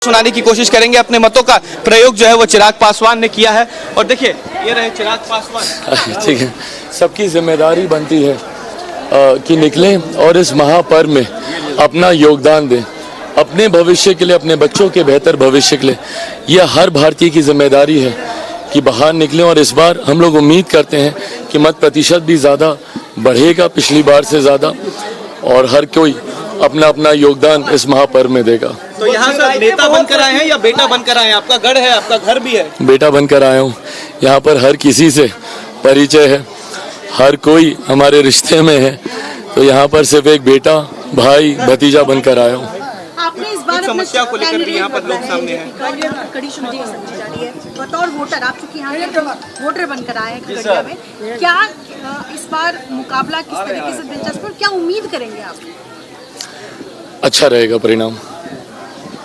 सुनाने की कोशिश करेंगे। अपने मतों का प्रयोग जो है वो चिराग पासवान ने किया है। और देखिए ये रहे चिराग पासवान। ठीक है, सबकी जिम्मेदारी बनती है कि निकलें और इस महापर्व में अपना योगदान दें, अपने भविष्य के लिए, अपने बच्चों के बेहतर भविष्य के लिए। यह हर भारतीय की जिम्मेदारी है कि बाहर निकलें। और इस बार हम लोग उम्मीद करते हैं कि मत प्रतिशत भी ज़्यादा बढ़ेगा पिछली बार से ज़्यादा, और हर कोई अपना अपना योगदान इस महापर्व में देगा। तो यहाँ से नेता बनकर आए हैं या बेटा बनकर आए हैं? आपका गढ़ है, आपका घर भी है। बेटा बनकर आया हूँ। यहाँ पर हर किसी से परिचय है, हर कोई हमारे रिश्ते में है, तो यहाँ पर सिर्फ एक बेटा, भाई, भतीजा बनकर आया हूँ। आपने इस बार समस्या को लेकर भी यहाँ पर लोग सामने हैं। कड़ी चुनौती समझी जा रही है। बतौर वोटर आप चूंकि यहाँ वोटर बनकर आए हैं खगड़िया में, क्या इस बार मुकाबला किस तरीके से दिलचस्प और क्या उम्मीद करेंगे आप? अच्छा रहेगा परिणाम।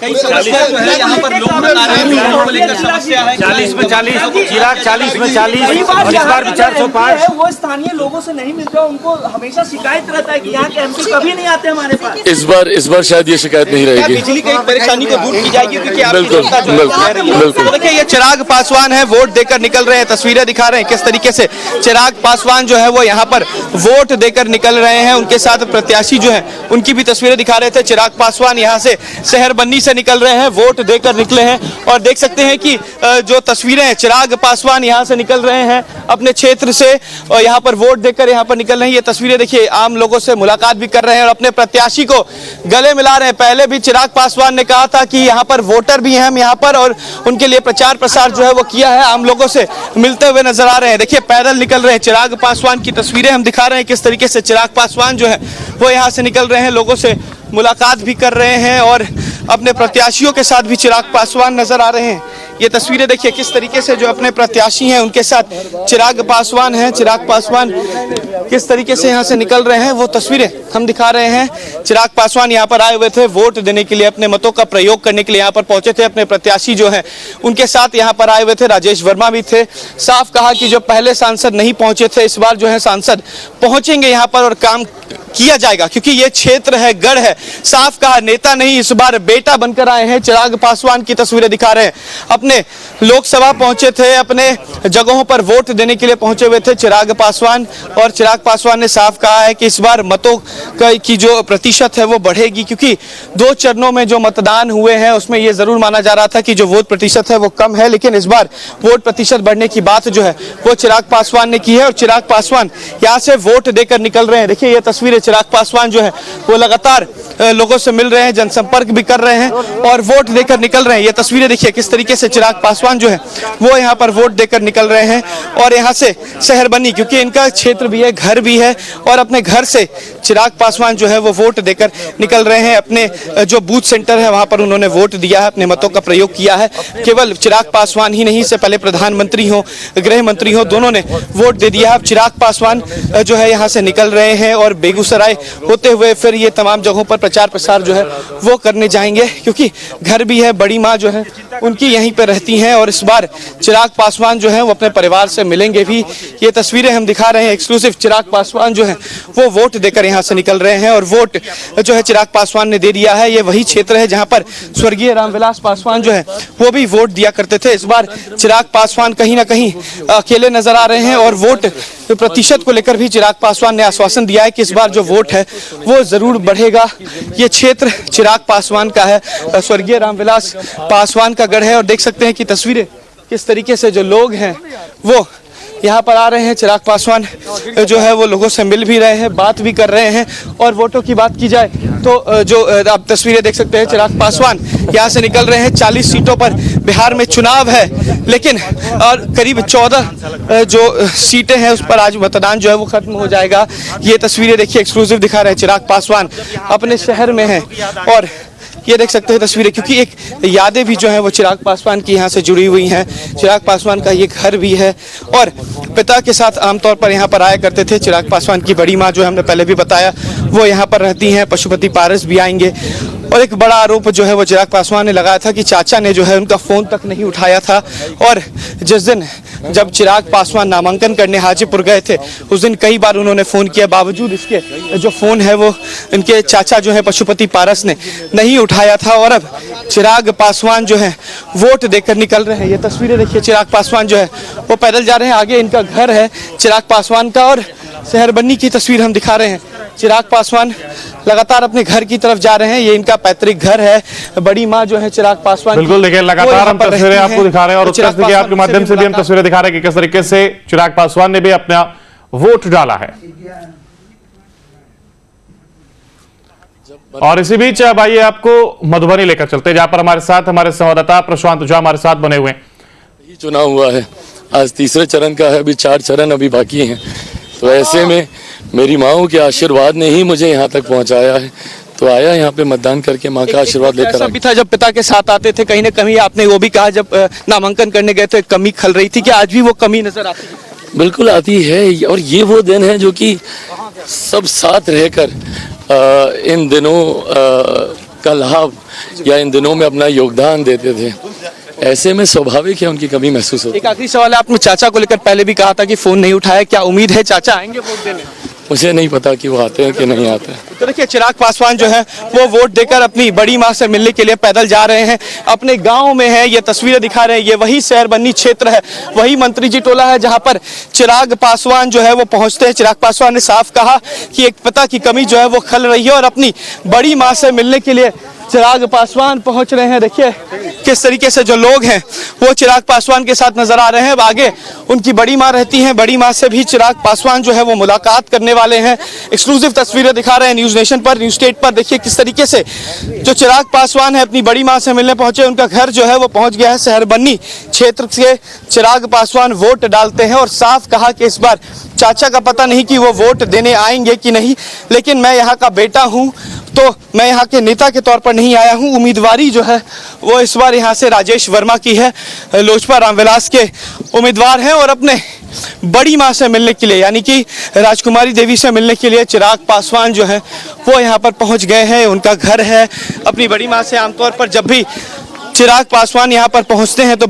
कई समस्या जो है यहाँ पर लोग बता रहे हैं, लोगों को लेकर समस्या है। 40 में 40, चिराग 40 में 40 और इस बार भी 405। वो स्थानीय लोगों से नहीं मिलता, उनको हमेशा शिकायत रहता है कि यहाँ के एमपी कभी नहीं आते हमारे पास। इस बार शायद ये शिकायत नहीं रहेगी। बिजली की परेशानी को दूर की जाएगी क्योंकि आपकी बिल्कुल, जनता जो है बिल्कुल, कह रही है। बिल्कुल। तो देखिए ये चिराग पासवान है, वोट देकर निकल रहे हैं, तस्वीरें दिखा रहे हैं किस तरीके से चिराग पासवान जो है वो यहाँ पर वोट देकर निकल रहे हैं। उनके साथ प्रत्याशी जो है उनकी भी तस्वीरें दिखा रहे थे। चिराग पासवान यहाँ से शहर बन्नी से निकल रहे हैं, वोट देकर निकले हैं। और देख सकते हैं कि जो तस्वीरें हैं, चिराग पासवान यहाँ से निकल रहे हैं अपने क्षेत्र से और यहाँ पर वोट देकर यहाँ पर निकल रहे हैं। ये तस्वीरें देखिए, आम लोगों से मुलाकात भी कर रहे हैं और अपने प्रत्याशी को गले मिला रहे हैं। पहले भी चिराग पासवान ने कहा था कि यहाँ पर वोटर भी हैं हम यहाँ पर, और उनके लिए प्रचार प्रसार जो है वो किया है। आम लोगों से मिलते हुए नजर आ रहे हैं। देखिए पैदल निकल रहे हैं। चिराग पासवान की तस्वीरें हम दिखा रहे हैं किस तरीके से चिराग पासवान जो है वो यहाँ से निकल रहे हैं, लोगों से मुलाकात भी कर रहे हैं और अपने प्रत्याशियों के साथ भी चिराग पासवान नजर आ रहे हैं। ये तस्वीरें देखिए किस तरीके से जो अपने प्रत्याशी हैं उनके साथ चिराग पासवान हैं। चिराग पासवान किस तरीके से यहाँ से निकल रहे हैं वो तस्वीरें हम दिखा रहे हैं। चिराग पासवान यहाँ पर आए हुए थे वोट देने के लिए, अपने मतों का प्रयोग करने के लिए यहाँ पर पहुंचे थे। अपने प्रत्याशी जो हैं उनके साथ यहाँ पर आए हुए थे। राजेश वर्मा भी थे। साफ कहा कि जो पहले सांसद नहीं पहुंचे थे, इस बार जो है सांसद पहुंचेंगे यहाँ पर और काम किया जाएगा क्योंकि ये क्षेत्र है, गढ़ है। साफ कहा नेता नहीं, इस बार बेटा बनकर आए हैं। चिराग पासवान की तस्वीरें दिखा रहे हैं। अपने लोकसभा पहुंचे थे, अपने जगहों पर वोट देने के लिए पहुंचे हुए थे चिराग पासवान। और चिराग पासवान ने साफ कहा है कि इस बार मतों की जो प्रतिशत है वो बढ़ेगी क्योंकि 2 चरणों में जो मतदान हुए हैं उसमें ये जरूर माना जा रहा था कि जो वोट प्रतिशत है वो कम है, लेकिन इस बार वोट प्रतिशत बढ़ने की बात जो है वो चिराग पासवान ने की है। और चिराग पासवान यहाँ से वोट देकर निकल रहे हैं। देखिए ये तस्वीरें, चिराग पासवान जो है वो लगातार लोगों से मिल रहे हैं, जनसंपर्क भी कर रहे हैं और वोट देकर निकल रहे हैं। ये तस्वीरें देखिए किस तरीके से चिराग पासवान जो है वो यहाँ पर वोट देकर निकल रहे हैं। और यहाँ से शहर बनी क्योंकि इनका क्षेत्र भी है, घर भी है, और अपने घर से चिराग पासवान जो है वो वोट देकर निकल रहे हैं। अपने जो बूथ सेंटर है वहां पर उन्होंने वोट दिया है, अपने मतों का प्रयोग किया है। केवल चिराग पासवान ही नहीं, इससे पहले प्रधानमंत्री हो, गृह मंत्री हो, दोनों ने वोट दे दिया है। अब चिराग पासवान जो है यहाँ से निकल रहे हैं और बेगूसराय होते हुए फिर ये तमाम जगहों पर प्रचार प्रसार जो है वो करने जाएंगे क्योंकि घर भी है, बड़ी माँ जो है उनकी यहीं पे रहती हैं। और इस बार चिराग पासवान जो है वो अपने परिवार से मिलेंगे भी। ये तस्वीरें हम दिखा रहे हैं एक्सक्लूसिव। चिराग पासवान जो है वो वोट देकर यहाँ से निकल रहे हैं और वोट जो है चिराग पासवान ने दे दिया है। ये वही क्षेत्र है जहाँ पर स्वर्गीय रामविलास पासवान जो है वो भी वोट दिया करते थे। इस बार चिराग पासवान कहीं ना कहीं अकेले नजर आ रहे हैं और वोट प्रतिशत को लेकर भी चिराग पासवान ने आश्वासन दिया है कि इस बार जो वोट है वो जरूर बढ़ेगा। ये क्षेत्र चिराग पासवान का है, स्वर्गीय रामविलास पासवान का गढ़ है। और देख सकते हैं कि तस्वीरें किस तरीके से जो लोग हैं वो यहाँ पर आ रहे हैं। चिराग पासवान जो है वो लोगों से मिल भी रहे हैं, बात भी कर रहे हैं। और वोटों की बात की जाए तो जो आप तस्वीरें देख सकते हैं, चिराग पासवान यहाँ से निकल रहे हैं। 40 सीटों पर बिहार में चुनाव है, लेकिन और करीब 14 जो सीटें हैं उस पर आज मतदान जो है वो खत्म हो जाएगा। ये तस्वीरें देखिए एक्सक्लूसिव दिखा रहे हैं। चिराग पासवान अपने शहर में हैं और ये देख सकते हैं तस्वीरें, क्योंकि एक यादें भी जो हैं वो चिराग पासवान की यहाँ से जुड़ी हुई हैं। चिराग पासवान का ये घर भी है और पिता के साथ आमतौर पर यहाँ पर आया करते थे। चिराग पासवान की बड़ी माँ जो हमने पहले भी बताया वो यहाँ पर रहती हैं। पशुपति पारस भी आएंगे। और एक बड़ा आरोप जो है वो चिराग पासवान ने लगाया था कि चाचा ने जो है उनका फ़ोन तक नहीं उठाया था। और जिस दिन जब चिराग पासवान नामांकन करने हाजीपुर गए थे उस दिन कई बार उन्होंने फ़ोन किया, बावजूद इसके जो फ़ोन है वो इनके चाचा जो है पशुपति पारस ने नहीं उठाया था। और अब चिराग पासवान जो है वोट देकर निकल रहे हैं। ये तस्वीरें देखिए, चिराग पासवान जो है वो पैदल जा रहे हैं। आगे इनका घर है चिराग पासवान का और शहर बन्नी की तस्वीर हम दिखा रहे हैं। चिराग पासवान लगातार अपने घर की तरफ जा रहे हैं। ये इनका पैतृक घर है। बड़ी माँ जो है चिराग पासवान, बिल्कुल देखिए, लगातार हम तस्वीरें आपको दिखा रहे हैं और उत्तर देखिए आपके माध्यम से भी हम तस्वीरें दिखा रहे हैं कि किस तरीके से चिराग पासवान ने भी अपना वोट डाला है। और इसी बीच अब आइए आपको मधुबनी लेकर चलते हैं, जहां पर हमारे साथ हमारे संवाददाता प्रशांत झा हमारे साथ बने हुए हैं। यही चुनाव हुआ है, आज तीसरे चरण का है, अभी 4 चरण अभी बाकी हैं। तो ऐसे में मेरी माओ के आशीर्वाद ने ही मुझे यहाँ तक पहुँचाया है। तो आया यहाँ पे मतदान करके माँ का आशीर्वाद लेकर। ऐसा भी था जब पिता के साथ आते थे, कहीं ना कहीं आपने वो भी कहा जब नामांकन करने गए थे कमी खल रही थी, कि आज भी वो कमी नजर आती है? बिल्कुल आती है। और ये वो दिन है जो कि सब साथ रहकर इन दिनों का लाभ या इन दिनों में अपना योगदान देते थे। ऐसे में स्वाभाविक है उनकी कमी महसूस होती है। एक आखिरी सवाल है, आपने चाचा को लेकर पहले भी कहा था कि फोन नहीं उठाया, क्या उम्मीद है चाचा आएंगे वोट देने? मुझे नहीं पता कि वो आते हैं कि नहीं आते हैं। तो देखिए, चिराग पासवान जो है वो वोट देकर अपनी बड़ी माँ से मिलने के लिए पैदल जा रहे हैं। अपने गांव में है, ये तस्वीरें दिखा रहे हैं। ये वही शहर बन्नी क्षेत्र है, वही मंत्री जी टोला है जहां पर चिराग पासवान जो है वो पहुंचते हैं। चिराग पासवान ने साफ कहा कि एक पिता की कमी जो है वो खल रही है और अपनी बड़ी माँ से मिलने के लिए चिराग पासवान पहुंच रहे हैं। देखिए किस तरीके से जो लोग हैं वो चिराग पासवान के साथ नजर आ रहे हैं। आगे उनकी बड़ी माँ रहती हैं, बड़ी माँ से भी चिराग पासवान जो है वो मुलाकात करने वाले हैं। एक्सक्लूसिव तस्वीरें दिखा रहे हैं न्यूज नेशन पर, न्यूज स्टेट पर। देखिए किस तरीके से जो चिराग पासवान है अपनी बड़ी माँ से मिलने पहुंचे। उनका घर जो है वो पहुंच गया है शहर बन्नी क्षेत्र से। चिराग पासवान वोट डालते हैं और साफ कहा कि इस बार चाचा का पता नहीं कि वो वोट देने आएंगे कि नहीं, लेकिन मैं यहाँ का बेटा हूँ तो मैं यहाँ के नेता के तौर पर नहीं आया हूँ। उम्मीदवारी जो है वो इस बार यहाँ से राजेश वर्मा की है, लोजपा रामविलास के उम्मीदवार हैं। और अपने बड़ी माँ से मिलने के लिए यानी कि राजकुमारी देवी से मिलने के लिए चिराग पासवान जो है वो यहाँ पर पहुँच गए हैं। उनका घर है। अपनी बड़ी माँ से आमतौर पर जब भी चिराग पासवान यहाँ पर पहुँचते हैं तो